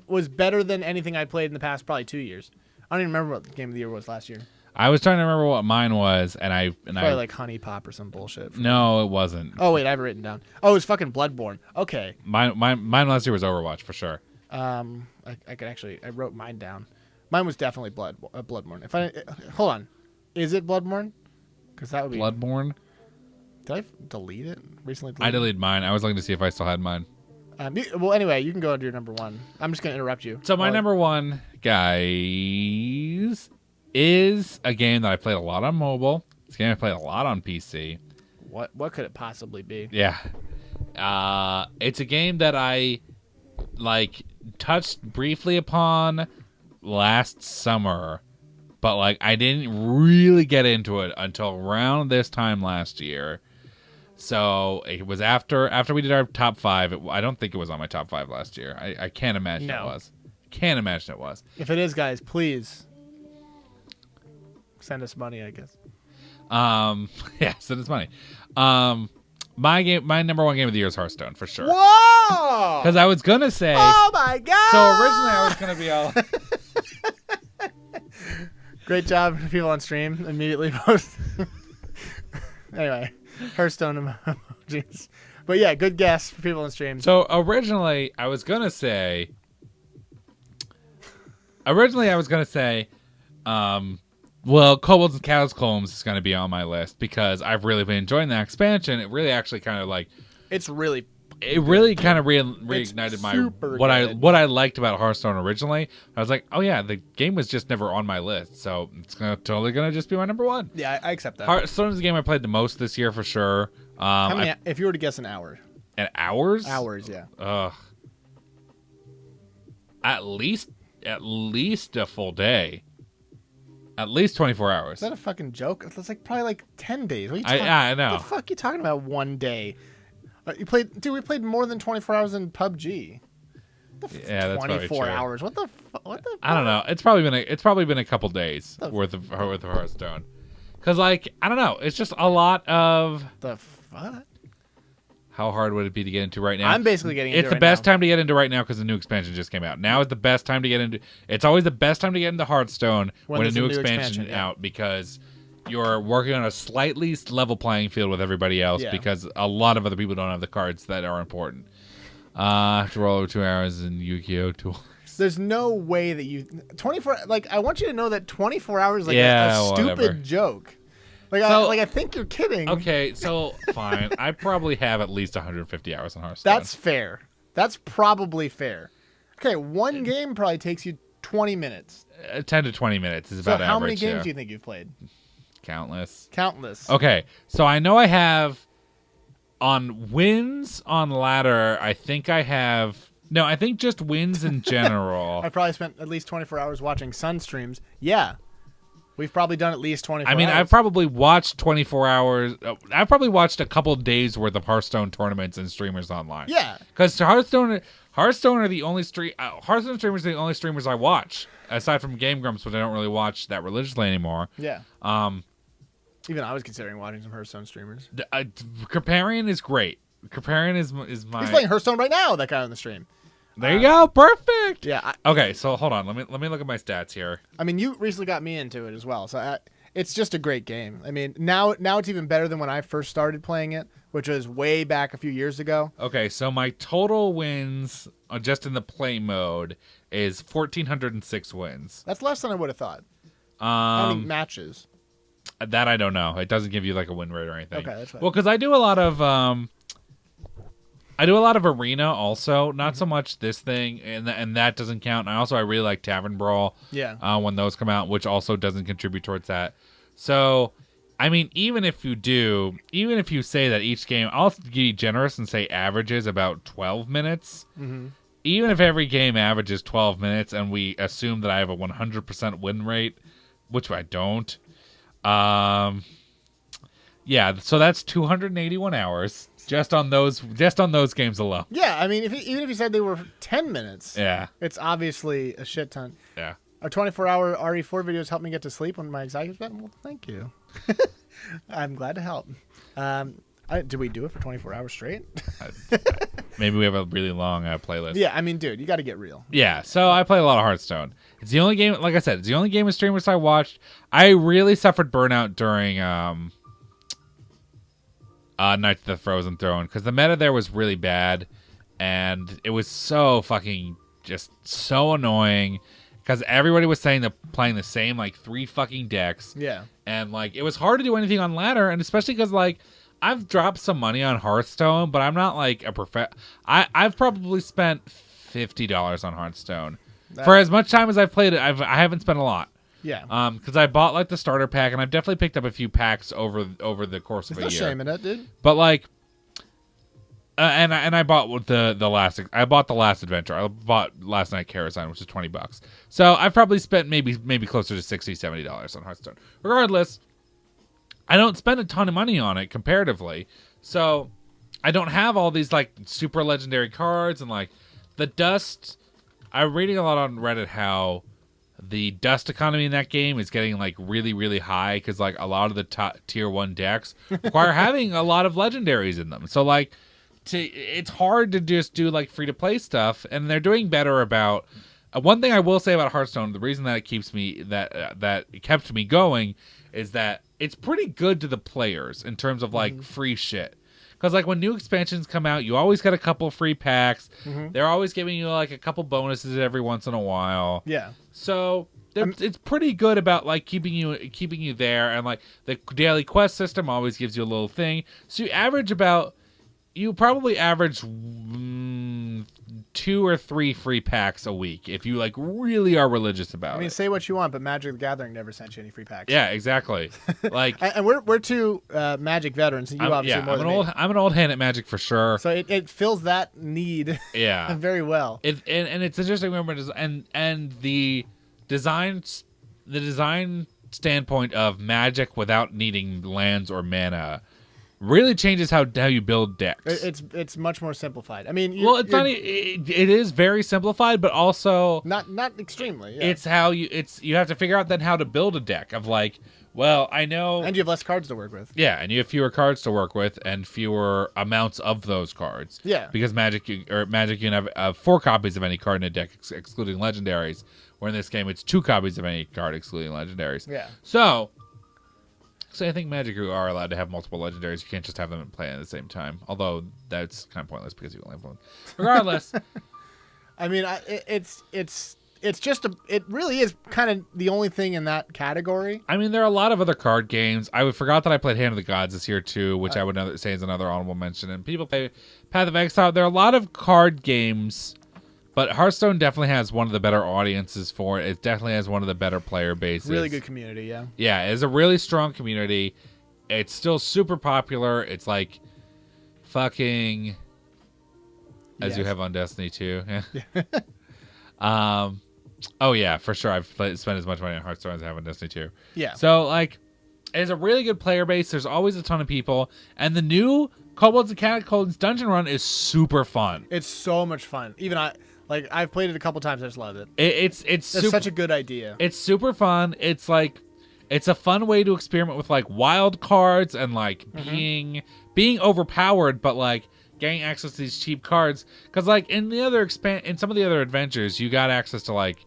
was better than anything I played in the past probably 2 years. I don't even remember what the game of the year was last year. I was trying to remember what mine was, and probably like Honey Pop or some bullshit. No, it wasn't. Oh wait, I have it written down. Oh, it was fucking Bloodborne. Okay. Mine last year was Overwatch for sure. I could actually. I wrote mine down. Mine was definitely Bloodborne. If I hold on, is it Bloodborne? Because that would be Bloodborne. Did I delete it recently? I deleted mine. I was looking to see if I still had mine. Well, anyway, you can go into your number one. I'm just gonna interrupt you. So my number one, guys, is a game that I played a lot on mobile. It's a game I played a lot on PC. What could it possibly be? Yeah. It's a game that I like touched briefly upon last summer, but like I didn't really get into it until around this time last year. So it was after we did our top 5. I don't think it was on my top 5 last year. I can't imagine it was. Can't imagine it was. If it is, guys, please send us money, I guess. Yeah, send us money. My number 1 game of the year is Hearthstone for sure. Whoa! Because I was gonna say. Oh my god! So originally I was gonna be all. Great job, people on stream. Immediately post. Anyway, Hearthstone emojis. But yeah, good guess for people on stream. So originally I was gonna say. Well, Kobolds and Catacombs is going to be on my list because I've really been enjoying that expansion. It really actually kind of like it's really kind of reignited my what I liked about Hearthstone originally. I was like, oh yeah, the game was just never on my list, so it's totally gonna just be my number 1. Yeah, I accept that. Hearthstone is the game I played the most this year for sure. How many? If you were to guess an hour. An hours? Hours, yeah. At least a full day. At least 24 hours. Is that a fucking joke? It's like probably like 10 days. What are you I know. What the fuck are you talking about? One day. We played more than 24 hours in PUBG. Yeah, that's 24 hours. What the I don't know. It's probably been a couple days worth of Hearthstone. Cuz like, I don't know. It's just a lot of the fuck. How hard would it be to get into right now? I'm basically getting into it. It's the best time to get into right now because the new expansion just came out. Now is the best time to get into. It's always the best time to get into Hearthstone when a new expansion is out because you're working on a slightly level playing field with everybody else because a lot of other people don't have the cards that are important. I have to roll over 2 hours in Yu-Gi-Oh! Tools. There's no way that you 24. Like I want you to know that 24 hours is like a stupid joke. Like, I think you're kidding. Okay, so fine. I probably have at least 150 hours on Hearthstone. That's fair. That's probably fair. Okay, one game probably takes you 20 minutes. 10 to 20 minutes is about average. So how many games do you think you've played? Countless. Okay, so I know I have on wins on ladder. I think I have. No, I think just wins in general. I probably spent at least 24 hours watching Sun streams. Yeah. We've probably done at least 24 hours. I mean, I've probably watched 24 hours. I've probably watched a couple days worth of Hearthstone tournaments and streamers online. Yeah. Because Hearthstone are the only Hearthstone streamers are the only streamers I watch. Aside from Game Grumps, which I don't really watch that religiously anymore. Yeah. Even I was considering watching some Hearthstone streamers. Kripparrian is great. Kripparrian is my... He's playing Hearthstone right now, that guy on the stream. There you go. Perfect. Yeah. Okay, so hold on. Let me look at my stats here. I mean, you recently got me into it as well, so it's just a great game. I mean, now it's even better than when I first started playing it, which was way back a few years ago. Okay, so my total wins just in the play mode is 1,406 wins. That's less than I would have thought. How many matches? That I don't know. It doesn't give you like a win rate or anything. Okay, that's fine. Well, because I do a lot of arena also, not so much this thing, and that doesn't count. And I really like Tavern Brawl. Yeah. When those come out, which also doesn't contribute towards that. So, I mean, even if you say that each game, I'll be generous and say averages about 12 minutes. Mm-hmm. Even if every game averages 12 minutes, and we assume that I have a 100% win rate, which I don't. Yeah, so that's 281 hours. Just on those games alone. Yeah, I mean, even if you said they were 10 minutes, it's obviously a shit ton. Yeah. Our 24-hour RE4 videos helped me get to sleep when my anxiety was bad. Well, thank you. I'm glad to help. Did we do it for 24 hours straight? Maybe we have a really long playlist. Yeah, I mean, dude, you got to get real. Yeah, so I play a lot of Hearthstone. It's the only game, like I said, it's the only game of streamers I watched. I really suffered burnout during Knights of the Frozen Throne because the meta there was really bad, and it was so fucking just so annoying because everybody was saying that playing the same like 3 fucking decks. Yeah, and like it was hard to do anything on ladder, and especially because like I've dropped some money on Hearthstone, but I'm not like a I've probably spent $50 on Hearthstone for as much time as I've played it. I haven't spent a lot. Yeah. Because I bought like the starter pack, and I've definitely picked up a few packs over the course of a year. There's no shame in it, dude. But like, and I bought the last. I bought the last adventure. I bought Last Night Karazhan, which is $20. So I've probably spent maybe closer to $60-$70 on Hearthstone. Regardless, I don't spend a ton of money on it comparatively. So I don't have all these like super legendary cards and like the dust. I'm reading a lot on Reddit how the dust economy in that game is getting like really, really high because like a lot of the top tier 1 decks require having a lot of legendaries in them. So like it's hard to just do like free to play stuff, and they're doing better about one thing I will say about Hearthstone. The reason that it keeps me that it kept me going is that it's pretty good to the players in terms of like free shit. Because like when new expansions come out, you always get a couple free packs. They're always giving you like a couple bonuses every once in a while. Yeah. So it's pretty good about like keeping you there, and like the daily quest system always gives you a little thing. So you probably average 2 or 3 free packs a week if you like really are religious about it. I mean, say what you want, but Magic the Gathering never sent you any free packs. Yeah, exactly. Like, and we're two Magic veterans, and you obviously more than me. I'm an old hand at Magic for sure. So it fills that need. Yeah. Very well. And it's interesting to remember, and the design standpoint of Magic without needing lands or mana really changes how you build decks. It's much more simplified. I mean, it's not. It is very simplified, but also not extremely. Yeah. It's how you have to figure out then how to build a deck of like. Well, I know, and you have less cards to work with. Yeah, and you have fewer cards to work with and fewer amounts of those cards. Yeah, because Magic you can have 4 copies of any card in a deck, excluding legendaries. Where in this game, it's 2 copies of any card, excluding legendaries. Yeah. So I think Magic you are allowed to have multiple legendaries. You can't just have them in play at the same time. Although that's kind of pointless because you only have one. Regardless, I mean, it's just it really is kind of the only thing in that category. I mean, there are a lot of other card games. I forgot that I played Hand of the Gods this year too, which I would say is another honorable mention. And people play Path of Exile. There are a lot of card games, but Hearthstone definitely has one of the better audiences for it. It definitely has one of the better player bases. Really good community, yeah. Yeah, it's a really strong community. It's still super popular. It's like fucking as you have on Destiny 2. Yeah. Oh yeah, for sure. I've spent as much money on Hearthstone as I have on Destiny 2. Yeah. So like, it's a really good player base. There's always a ton of people, and the new Kobolds and Catacombs dungeon run is super fun. It's so much fun. Even I've played it a couple times. I just love it. It's such a good idea. It's super fun. It's like it's a fun way to experiment with like wild cards and like being overpowered, but like getting access to these cheap cards. Because like in some of the other adventures, you got access to like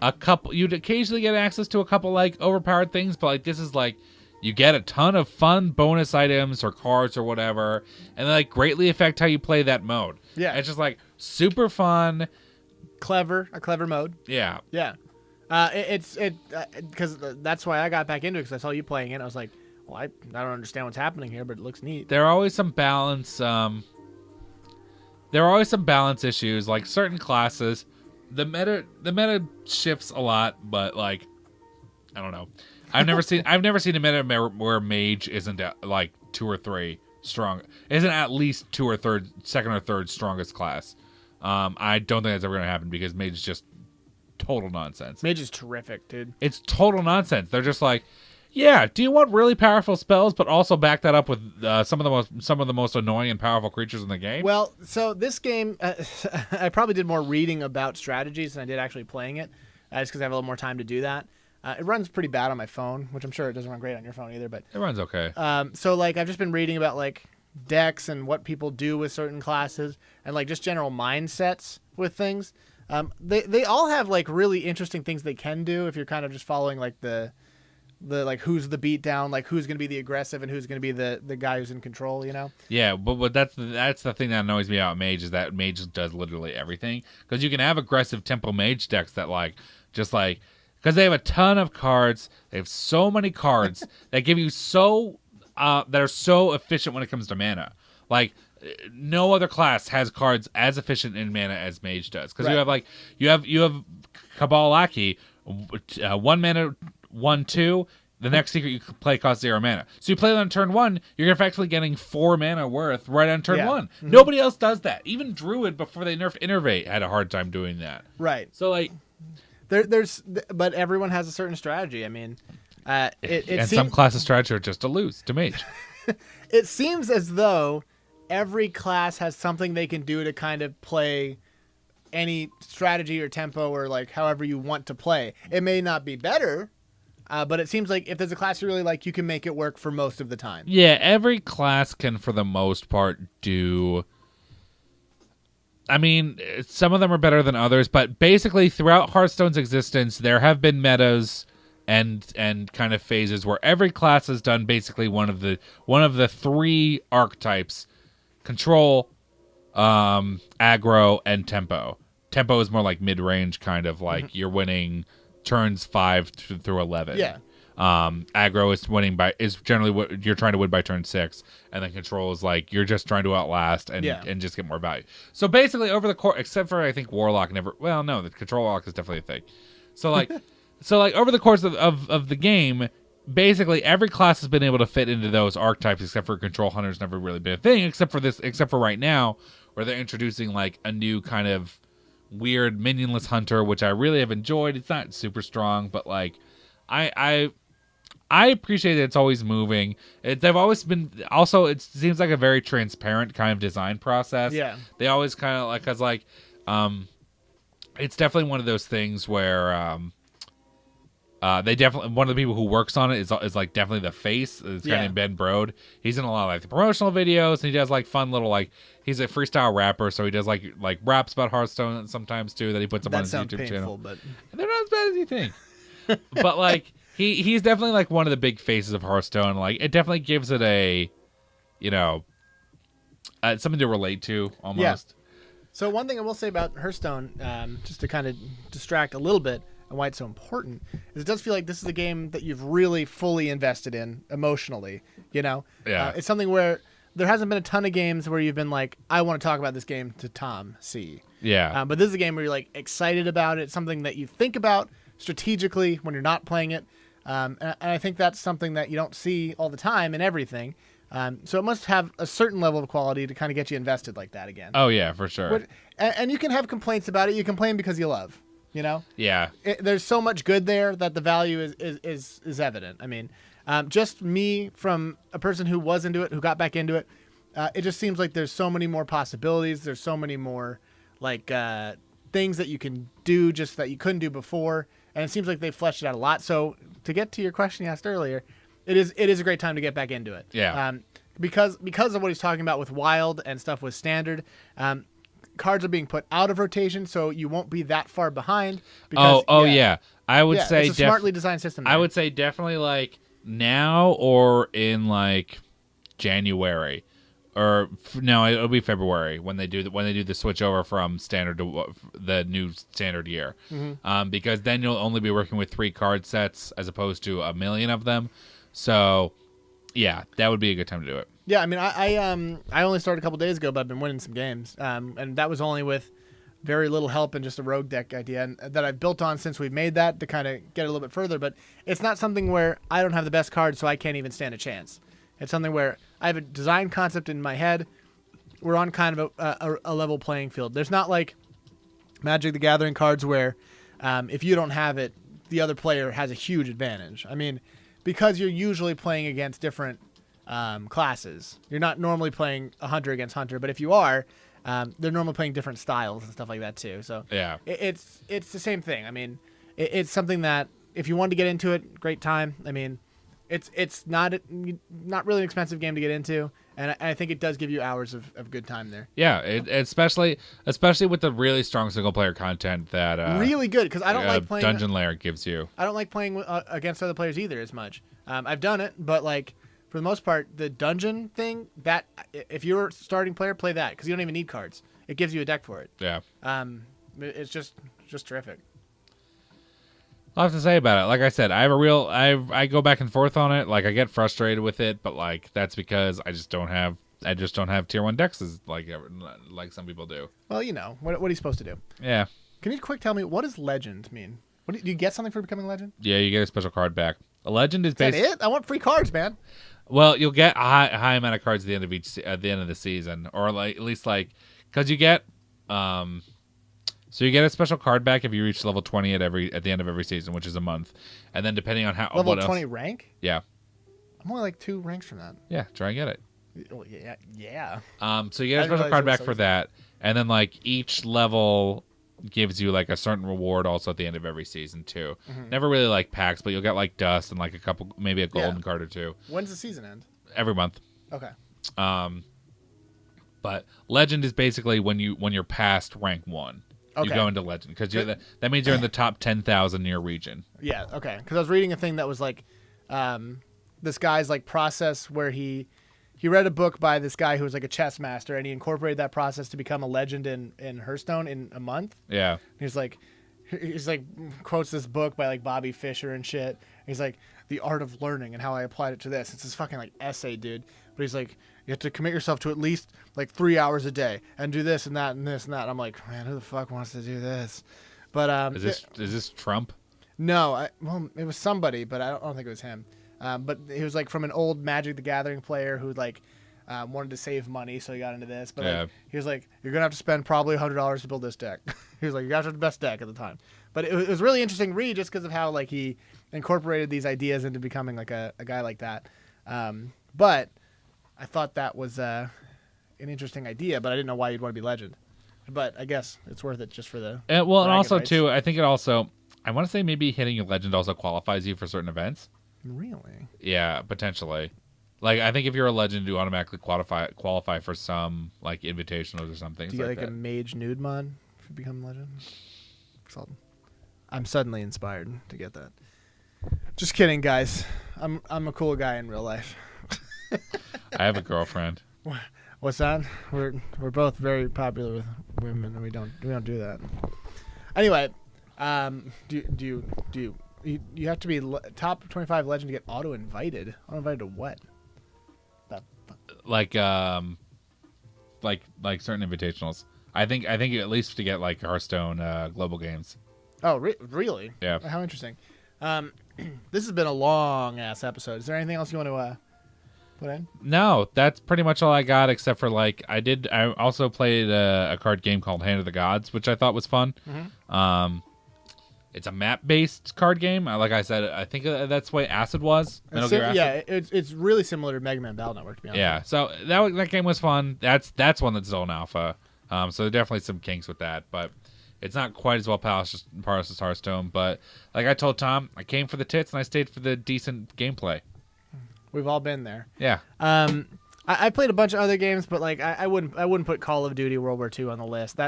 a couple. You'd occasionally get access to a couple like overpowered things, but like this is like you get a ton of fun bonus items or cards or whatever, and they like greatly affect how you play that mode. Yeah, it's just like super fun, a clever mode. Yeah, yeah. Because that's why I got back into it, because I saw you playing it. I was like, well, I don't understand what's happening here, but it looks neat. There are always some balance. There are always some balance issues, like certain classes. The meta shifts a lot, but like, I don't know. I've never seen a meta where mage isn't at like 2 or 3 strong. Isn't at least 2 or 3 second or third strongest class. I don't think that's ever gonna happen because mage is just total nonsense. Mage is terrific, dude. It's total nonsense. They're just like, yeah, do you want really powerful spells, but also back that up with some of the most annoying and powerful creatures in the game? Well, so this game, I probably did more reading about strategies than I did actually playing it, just because I have a little more time to do that. It runs pretty bad on my phone, which I'm sure it doesn't run great on your phone either. But it runs okay. So like I've just been reading about like decks and what people do with certain classes and like just general mindsets with things. They all have like really interesting things they can do if you're kind of just following like the like who's the beatdown, like who's going to be the aggressive and who's going to be the guy who's in control, you know? Yeah, but that's the thing that annoys me about Mage is that Mage does literally everything. Because you can have aggressive tempo Mage decks that like just like because they have a ton of cards, they have so many cards that give you that are so efficient when it comes to mana. Like no other class has cards as efficient in mana as Mage does. Because you have Kabal Aki, 1 mana. 1/2, The next secret you play costs 0 mana. So you play it on turn 1, you're effectively getting 4 mana worth right on turn 1. Mm-hmm. Nobody else does that. Even Druid, before they nerfed Innervate, had a hard time doing that. Right. So, like... But everyone has a certain strategy. I mean... some classes' strategy are just to lose, to mage. It seems as though every class has something they can do to kind of play any strategy or tempo or like however you want to play. It may not be better... but it seems like if there's a class you really like, you can make it work for most of the time. Yeah, every class can, for the most part, do... I mean, some of them are better than others, but basically throughout Hearthstone's existence, there have been metas and kind of phases where every class has done basically one of the 3 archetypes: control, aggro, and tempo. Tempo is more like mid-range, kind of like you're winning turns 5 through 11. Yeah. Aggro is generally what you're trying to win by turn 6, and then control is like you're just trying to outlast and just get more value. So basically, over the course, except for I think Warlock never. Well, no, the control Warlock is definitely a thing. So like, over the course of the game, basically every class has been able to fit into those archetypes, except for control hunter's never really been a thing, except for right now, where they're introducing like a new kind of weird minionless hunter, which I really have enjoyed. It's not super strong, but like I appreciate that it's always moving. They've always been also. It seems like a very transparent kind of design process. Yeah, they always kind of like it's definitely one of those things where they definitely, one of the people who works on it is like definitely the face. It's a guy named Ben Brode. He's in a lot of like the promotional videos, and he does like fun little like, he's a freestyle rapper, so he does like raps about Hearthstone sometimes too that he puts up on his YouTube channel. But they're not as bad as you think. But like he's definitely like one of the big faces of Hearthstone. Like it definitely gives it a, something to relate to almost. Yeah. So one thing I will say about Hearthstone, just to kind of distract a little bit, and why it's so important, is it does feel like this is a game that you've really fully invested in emotionally, Yeah. It's something where there hasn't been a ton of games where you've been like, I want to talk about this game to Tom C. Yeah. But this is a game where you're like excited about it, something that you think about strategically when you're not playing it. And I think that's something that you don't see all the time in everything. So it must have a certain level of quality to kind of get you invested like that again. Oh, yeah, for sure. And you can have complaints about it. You complain because you love. Yeah. There's so much good there that the value is evident. I mean, just me from a person who was into it, who got back into it, it just seems like there's so many more possibilities. There's so many more like things that you can do just that you couldn't do before, and it seems like they fleshed it out a lot. So to get to your question you asked earlier, it is a great time to get back into it. Yeah. Because of what he's talking about with Wild and stuff with Standard. Cards are being put out of rotation, so you won't be that far behind. Because, yeah. I would say it's a smartly designed system. I would say definitely like now or in like January, or no, it'll be February when they do the switch over from standard to the new standard year. Mm-hmm. Because then you'll only be working with 3 card sets as opposed to a million of them. So yeah, that would be a good time to do it. Yeah, I mean, I only started a couple days ago, but I've been winning some games, and that was only with very little help and just a rogue deck idea and that I've built on since we've made that to kind of get it a little bit further. But it's not something where I don't have the best cards, so I can't even stand a chance. It's something where I have a design concept in my head. We're on kind of a level playing field. There's not like Magic the Gathering cards where if you don't have it, the other player has a huge advantage. I mean, because you're usually playing against different classes. You're not normally playing a hunter against hunter, but if you are, they're normally playing different styles and stuff like that too. So yeah, it's the same thing. I mean, it's something that if you want to get into it, great time. I mean, it's not really an expensive game to get into, and I think it does give you hours of good time there. Yeah, especially with the really strong single player content that really good, because I don't like playing Dungeon Lair gives you. I don't like playing against other players either as much. I've done it, but like for the most part, the dungeon thing, that if you're a starting player, play that because you don't even need cards. It gives you a deck for it. Yeah. It's just terrific. I'll have to say about it. Like I said, I go back and forth on it. Like I get frustrated with it, but like that's because I just don't have tier 1 decks like some people do. Well, what are you supposed to do? Yeah. Can you quick tell me what does legend mean? Do you get something for becoming legend? Yeah, you get a special card back. A legend is Is that basically it? I want free cards, man. well, you'll get a high amount of cards at the end of at the end of the season, or like at least like because you get so you get a special card back if you reach level 20 at the end of every season, which is a month, and then depending on how Level what 20 else, rank? yeah, I'm only like 2 ranks from that. yeah, try and get it. Oh, yeah, yeah. So you get a I special realized card it was back so for easy. that, and then like each level gives you like a certain reward also at the end of every season too. Never really like packs, but you'll get like dust and like a couple, maybe a golden card or two When's the season end? every month. Okay. But legend is basically when you're past rank 1. You Okay. go into legend because that means you're in the top 10,000 in your region. Yeah, okay. Because I was reading a thing that was like, this guy's like process where he read a book by this guy who was like a chess master, and he incorporated that process to become a legend in Hearthstone in a month. Yeah. He's like quotes this book by like Bobby Fischer and shit. He's like, the art of learning and how I applied it to this. It's this fucking like essay, dude. But he's like, you have to commit yourself to at least like 3 hours a day and do this and that and this and that. And I'm like, man, who the fuck wants to do this? But Is this Trump? no, well, it was somebody, but I don't think it was him. But he was like from an old Magic the Gathering player who like wanted to save money, so he got into this. But Yeah. like, he was like, you're gonna have to spend probably $100 to build this deck. He was like, you got to have the best deck at the time. But it was really interesting read just because of how like he incorporated these ideas into becoming like a guy like that. But I thought that was an interesting idea, but I didn't know why you'd want to be legend. But I guess it's worth it just for the Well, and bragging also rights. too, I think it also. I want to say maybe hitting a legend also qualifies you for certain events. Really? Yeah, potentially. Like I think if you're a legend, you automatically qualify for some like invitationals or something. Do you get like a mage nude mod if you become legend? I'm suddenly inspired to get that. Just kidding, guys. I'm a cool guy in real life. I have a girlfriend. What's that? We're both very popular with women, and we don't do that. Anyway, do you have to be top 25 legend to get auto invited? Auto invited to what? Like certain invitationals. I think at least to get like Hearthstone global games. Oh, really? Yeah. How interesting. This has been a long ass episode. Is there anything else you want to put in? No, that's pretty much all I got, except for like I also played a card game called Hand of the Gods, which I thought was fun. Mm-hmm. It's a map-based card game. Like I said, I think that's the way Acid was. Metal Gear Acid. Yeah, it's really similar to Mega Man Battle Network, to be honest. Yeah, so that game was fun. That's one that's zone alpha. So there are definitely some kinks with that, but it's not quite as well polished as Hearthstone. But like I told Tom, I came for the tits and I stayed for the decent gameplay. We've all been there. Yeah. I played a bunch of other games, but like I wouldn't put Call of Duty World War II on the list.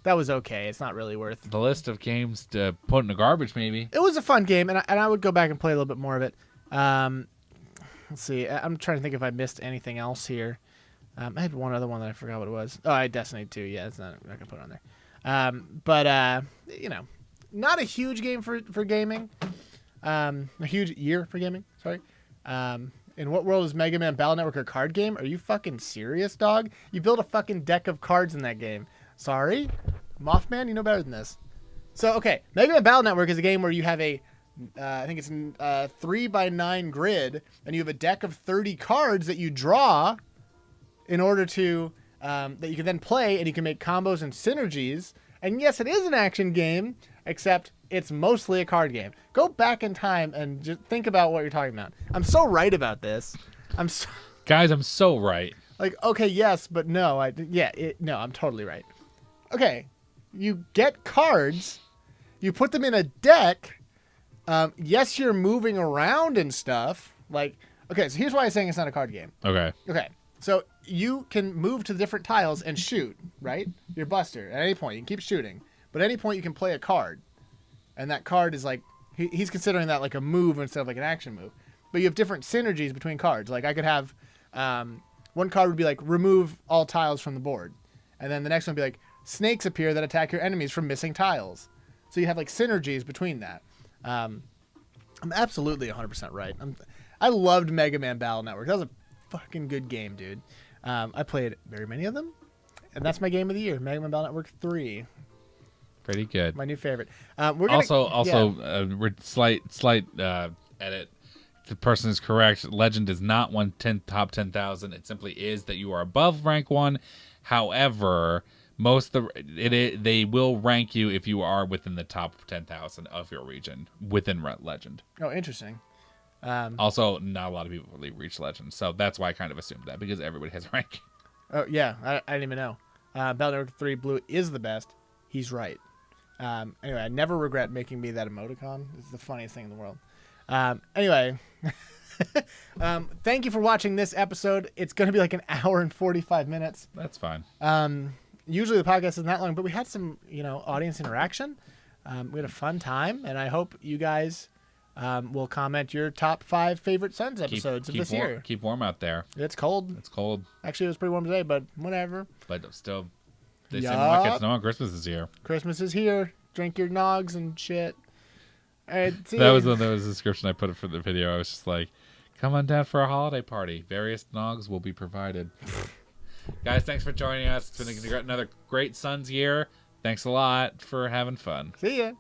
That was okay. It's not really worth. The list of games to put in the garbage, maybe. It was a fun game, and I would go back and play a little bit more of it. Let's see. I'm trying to think if I missed anything else here. I had one other one that I forgot what it was. Oh, I had Destiny 2. Yeah, I'm not gonna put it on there. But you know, not a huge game for gaming. A huge year for gaming. Sorry. In what world is Mega Man Battle Network a card game? Are you fucking serious, dog? You build a fucking deck of cards in that game. Sorry? Mothman, you know better than this. So, okay, Mega Man Battle Network is a game where you have I think it's a 3x9 grid, and you have a deck of 30 cards that you draw in order to, that you can then play, and you can make combos and synergies. And yes, it is an action game, except it's mostly a card game. Go back in time and just think about what you're talking about. I'm so right about this. Guys, I'm so right. Like, okay, yes, but no. No, I'm totally right. Okay, you get cards, you put them in a deck. Yes, you're moving around and stuff. Like, okay, so here's why I'm saying it's not a card game. Okay. Okay, so you can move to the different tiles and shoot, right? You're Buster. At any point, you can keep shooting. But at any point, you can play a card. And that card is like, he's considering that like a move instead of like an action move. But you have different synergies between cards. Like, I could have, one card would be like, remove all tiles from the board. And then the next one would be like, snakes appear that attack your enemies from missing tiles. So you have like synergies between that. I'm absolutely 100% right. I loved Mega Man Battle Network. That was a fucking good game, dude. I played very many of them, and that's my game of the year, Mega Man Battle Network 3. Pretty good. My new favorite. Slight edit. the person is correct. Legend is not top 10,000. It simply is that you are above rank 1. However, they will rank you if you are within the top 10,000 of your region within Legend. Oh, interesting. Also, not a lot of people really reach Legend, so that's why I kind of assumed that, because everybody has rank. Oh yeah, I didn't even know. Battle 3 Blue is the best. He's right. Anyway, I never regret making me that emoticon. It's the funniest thing in the world. Anyway, thank you for watching this episode. It's going to be like an hour and 45 minutes. That's fine. Usually the podcast isn't that long, but we had some, audience interaction. We had a fun time, and I hope you guys will comment your top 5 favorite Sons episodes of this year. Keep warm out there. It's cold. It's cold. Actually, it was pretty warm today, but whatever. But still, they say no one gets Christmas is here. Christmas is here. Drink your nogs and shit. That was the description I put for the video. I was just like, come on down for a holiday party. Various nogs will be provided. Guys, thanks for joining us. It's been another great Sons year. Thanks a lot for having fun. See ya.